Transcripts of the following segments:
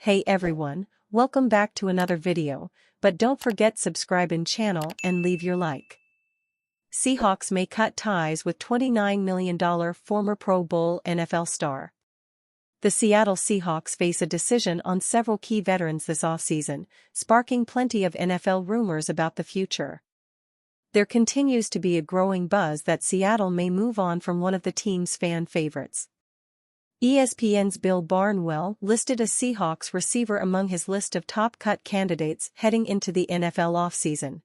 Hey everyone, welcome back to another video, but don't forget subscribe in channel and leave your like. Seahawks may cut ties with $29 million former Pro Bowl NFL star. The Seattle Seahawks face a decision on several key veterans this offseason, sparking plenty of NFL rumors about the future. There continues to be a growing buzz that Seattle may move on from one of the team's fan favorites. ESPN's Bill Barnwell listed a Seahawks receiver among his list of top-cut candidates heading into the NFL offseason.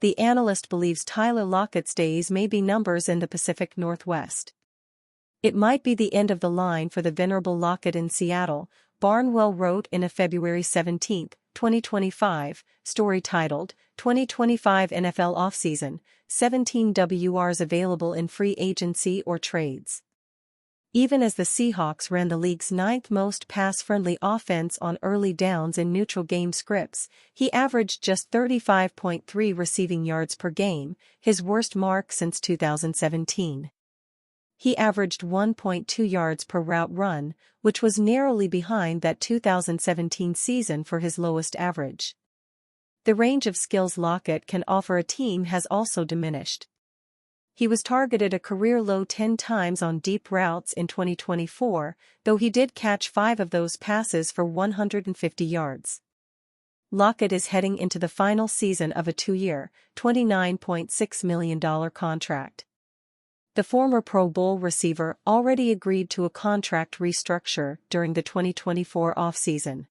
The analyst believes Tyler Lockett's days may be numbers in the Pacific Northwest. It might be the end of the line for the venerable Lockett in Seattle, Barnwell wrote in a February 17, 2025, story titled, 2025 NFL Offseason, 17 WRs available in free agency or trades. Even as the Seahawks ran the league's ninth most pass-friendly offense on early downs in neutral game scripts, he averaged just 35.3 receiving yards per game, his worst mark since 2017. He averaged 1.2 yards per route run, which was narrowly behind that 2017 season for his lowest average. The range of skills Lockett can offer a team has also diminished. He was targeted a career-low 10 times on deep routes in 2024, though he did catch 5 of those passes for 150 yards. Lockett is heading into the final season of a 2-year, $29.6 million contract. The former Pro Bowl receiver already agreed to a contract restructure during the 2024 offseason.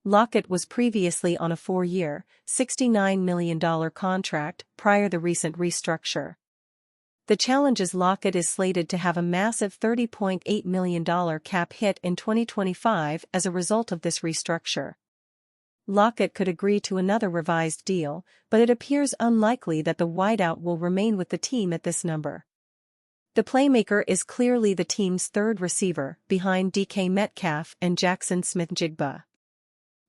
Lockett was previously on a 4-year, $69 million contract prior the recent restructure. The challenge is Lockett is slated to have a massive $30.8 million cap hit in 2025 as a result of this restructure. Lockett could agree to another revised deal, but it appears unlikely that the wideout will remain with the team at this number. The playmaker is clearly the team's third receiver, behind DK Metcalf and Jackson Smith-Njigba.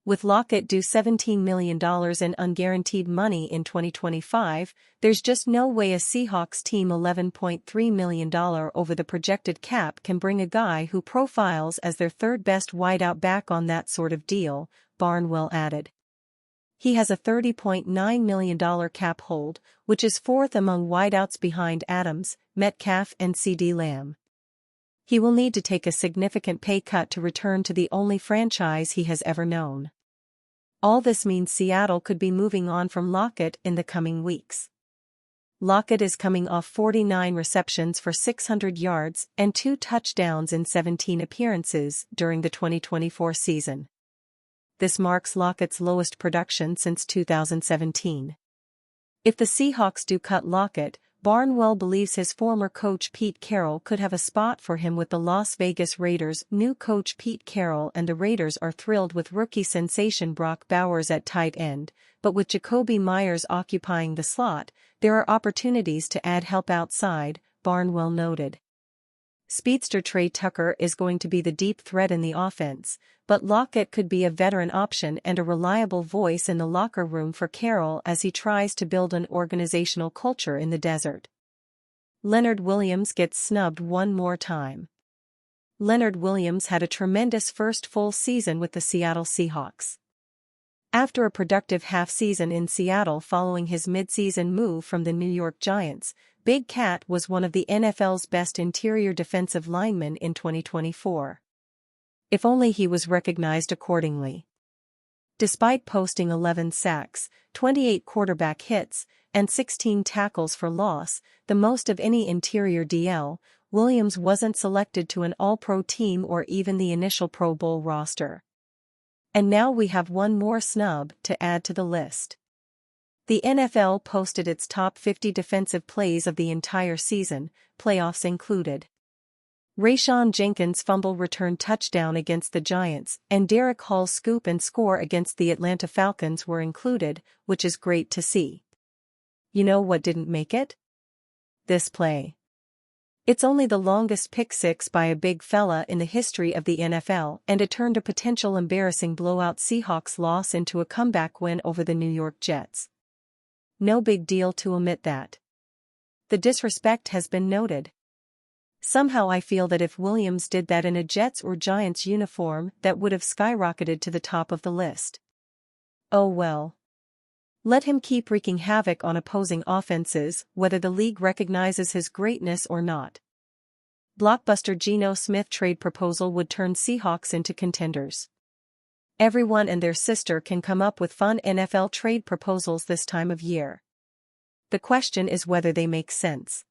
With Lockett due $17 million in unguaranteed money in 2025, there's just no way a Seahawks team $11.3 million over the projected cap can bring a guy who profiles as their third-best wideout back on that sort of deal, Barnwell added. He has a $30.9 million cap hold, which is fourth among wideouts behind Adams, Metcalf and CeeDee Lamb. He will need to take a significant pay cut to return to the only franchise he has ever known. All this means Seattle could be moving on from Lockett in the coming weeks. Lockett is coming off 49 receptions for 600 yards and 2 touchdowns in 17 appearances during the 2024 season. This marks Lockett's lowest production since 2017. If the Seahawks do cut Lockett, Barnwell believes his former coach Pete Carroll could have a spot for him with the Las Vegas Raiders. New coach Pete Carroll and the Raiders are thrilled with rookie sensation Brock Bowers at tight end, but with Jakobi Meyers occupying the slot, there are opportunities to add help outside, Barnwell noted. Speedster Trey Tucker is going to be the deep threat in the offense, but Lockett could be a veteran option and a reliable voice in the locker room for Carroll as he tries to build an organizational culture in the desert. Leonard Williams gets snubbed one more time. Leonard Williams had a tremendous first full season with the Seattle Seahawks. After a productive half-season in Seattle following his midseason move from the New York Giants, Big Cat was one of the NFL's best interior defensive linemen in 2024. If only he was recognized accordingly. Despite posting 11 sacks, 28 quarterback hits, and 16 tackles for loss, the most of any interior DL, Williams wasn't selected to an All-Pro team or even the initial Pro Bowl roster. And now we have one more snub to add to the list. The NFL posted its top 50 defensive plays of the entire season, playoffs included. Rayshon Jenkins' fumble return touchdown against the Giants and Derek Hall's scoop and score against the Atlanta Falcons were included, which is great to see. You know what didn't make it? This play. It's only the longest pick six by a big fella in the history of the NFL, and it turned a potential embarrassing blowout Seahawks loss into a comeback win over the New York Jets. No big deal to omit that. The disrespect has been noted. Somehow I feel that if Williams did that in a Jets or Giants uniform, that would have skyrocketed to the top of the list. Oh well. Let him keep wreaking havoc on opposing offenses, whether the league recognizes his greatness or not. Blockbuster Geno Smith trade proposal would turn Seahawks into contenders. Everyone and their sister can come up with fun NFL trade proposals this time of year. The question is whether they make sense.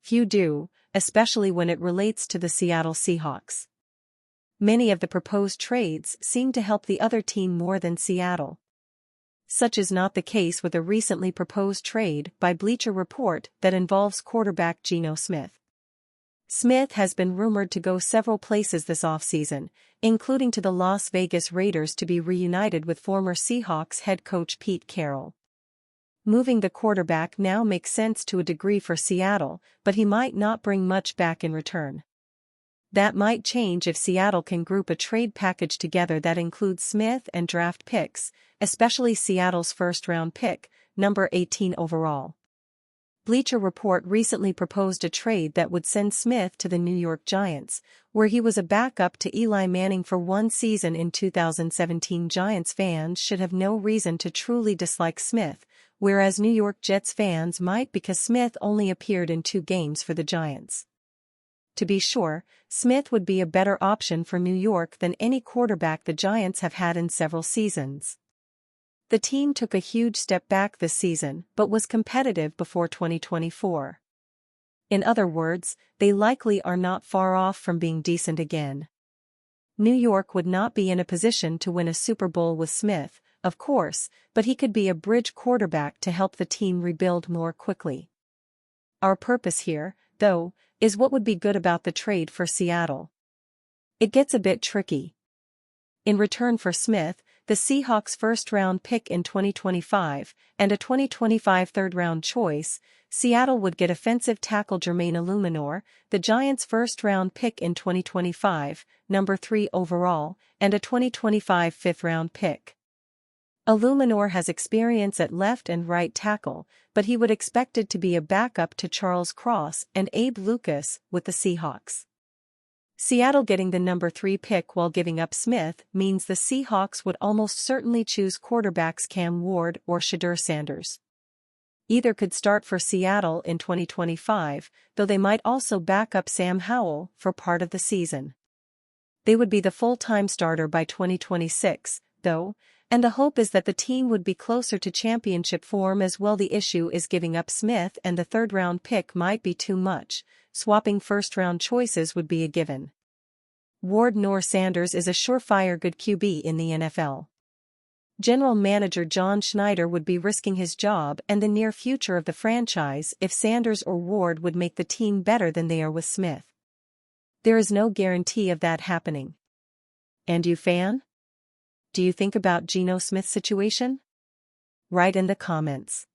Few do, especially when it relates to the Seattle Seahawks. Many of the proposed trades seem to help the other team more than Seattle. Such is not the case with a recently proposed trade by Bleacher Report that involves quarterback Geno Smith. Smith has been rumored to go several places this offseason, including to the Las Vegas Raiders to be reunited with former Seahawks head coach Pete Carroll. Moving the quarterback now makes sense to a degree for Seattle, but he might not bring much back in return. That might change if Seattle can group a trade package together that includes Smith and draft picks, especially Seattle's first-round pick, number 18 overall. Bleacher Report recently proposed a trade that would send Smith to the New York Giants, where he was a backup to Eli Manning for one season in 2017. Giants fans should have no reason to truly dislike Smith, whereas New York Jets fans might because Smith only appeared in 2 games for the Giants. To be sure, Smith would be a better option for New York than any quarterback the Giants have had in several seasons. The team took a huge step back this season but was competitive before 2024. In other words, they likely are not far off from being decent again. New York would not be in a position to win a Super Bowl with Smith, of course, but he could be a bridge quarterback to help the team rebuild more quickly. Our purpose here, though, is what would be good about the trade for Seattle. It gets a bit tricky. In return for Smith, the Seahawks' first-round pick in 2025, and a 2025 third-round choice, Seattle would get offensive tackle Jermaine Illuminor, the Giants' first-round pick in 2025, number 3 overall, and a 2025 fifth-round pick. Illuminor has experience at left and right tackle, but he would expected to be a backup to Charles Cross and Abe Lucas with the Seahawks. Seattle getting the number 3 pick while giving up Smith means the Seahawks would almost certainly choose quarterbacks Cam Ward or Shedeur Sanders. Either could start for Seattle in 2025, though they might also back up Sam Howell for part of the season. They would be the full-time starter by 2026, though, and the hope is that the team would be closer to championship form as well. The issue is giving up Smith, and the third-round pick might be too much. Swapping first-round choices would be a given. Ward nor Sanders is a surefire good QB in the NFL. General Manager John Schneider would be risking his job and the near future of the franchise if Sanders or Ward would make the team better than they are with Smith. There is no guarantee of that happening. And you, fan? Do you think about Geno Smith's situation? Write in the comments.